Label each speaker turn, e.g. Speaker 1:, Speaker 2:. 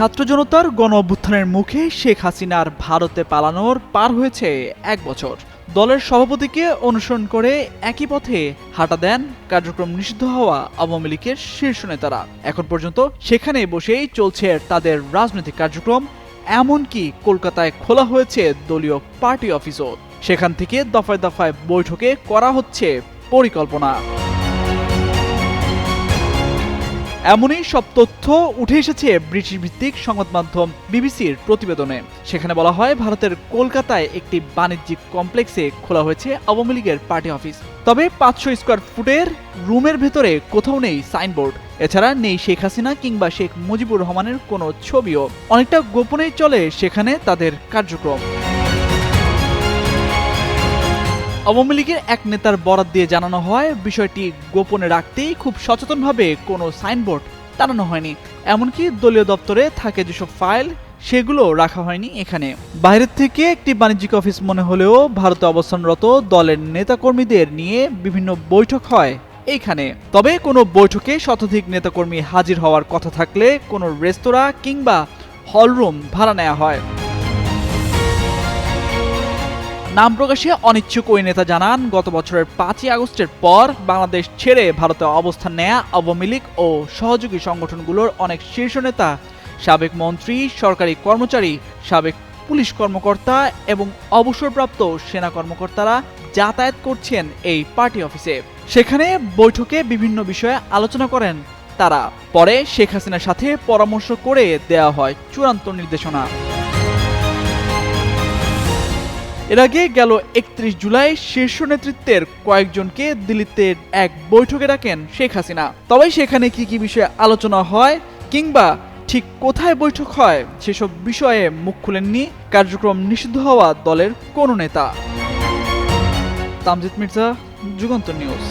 Speaker 1: ছাত্র জনতার গণ অভ্যুত্থানের মুখে শেখ হাসিনার ভারতে পালানোর পার হয়েছে 1 বছর। দলের সভাপতিকে অনুসরণ করে একই পথে হাঁটা দেন কার্যক্রম নিষিদ্ধ হওয়া আওয়ামী লীগের শীর্ষ নেতারা। এখন পর্যন্ত সেখানে বসেই চলছে তাদের রাজনৈতিক কার্যক্রম। এমনকি কলকাতায় খোলা হয়েছে দলীয় পার্টি অফিসও। সেখান থেকে দফায় দফায় বৈঠকে করা হচ্ছে পরিকল্পনা। এমনই সব তথ্য উঠে এসেছে ব্রিটিশ ভিত্তিক সংবাদ মাধ্যম বিবিসির প্রতিবেদনে। সেখানে বলা হয়, ভারতের কলকাতায় একটি বাণিজ্যিক কমপ্লেক্সে খোলা হয়েছে আওয়ামী লীগের পার্টি অফিস। তবে 500 স্কয়ার ফুটের রুমের ভেতরে কোথাও নেই সাইনবোর্ড। এছাড়া নেই শেখ হাসিনা কিংবা শেখ মুজিবুর রহমানের কোনো ছবিও। অনেকটা গোপনেই চলে সেখানে তাদের কার্যক্রম। আওয়ামী লীগের এক নেতার বরাত দিয়ে জানানো হয়, বিষয়টি গোপনে রাখতেই খুব সচেতনভাবে কোনো সাইনবোর্ড টানানো হয়নি। এমনকি দলীয় দপ্তরে থাকে যেসব ফাইল, সেগুলো রাখা হয়নি এখানে। বাইরের থেকে একটি বাণিজ্যিক অফিস মনে হলেও ভারতে অবস্থানরত দলের নেতাকর্মীদের নিয়ে বিভিন্ন বৈঠক হয় এইখানে। তবে কোনো বৈঠকে শতাধিক নেতাকর্মী হাজির হওয়ার কথা থাকলে কোনো রেস্তোরাঁ কিংবা হলরুম ভাড়া নেওয়া হয়। নাম প্রকাশে অনিচ্ছুক ওই নেতা জানান, গত বছরের 5ই আগস্টের পর বাংলাদেশ ছেড়ে ভারতে অবস্থান নেয়া আওয়ামী লীগ ও সহযোগী সংগঠনগুলোর অনেক শীর্ষ নেতা, সাবেক মন্ত্রী, সরকারি কর্মচারী, সাবেক পুলিশ কর্মকর্তা এবং অবসরপ্রাপ্ত সেনা কর্মকর্তারা যাতায়াত করছেন এই পার্টি অফিসে। সেখানে বৈঠকে বিভিন্ন বিষয়ে আলোচনা করেন তারা। পরে শেখ হাসিনার সাথে পরামর্শ করে দেওয়া হয় চূড়ান্ত নির্দেশনা। এর আগে গেল 31 জুলাই শীর্ষ নেতৃত্বের কয়েকজনকে দিল্লিতে এক বৈঠকে ডাকেন শেখ হাসিনা। তবে সেখানে কি বিষয়ে আলোচনা হয় কিংবা ঠিক কোথায় বৈঠক হয় সেসব বিষয়ে মুখ খুলেননি কার্যক্রম নিষিদ্ধ হওয়া দলের কোনো নেতা। তামজিদ মির্জা, যুগান্তর নিউজ।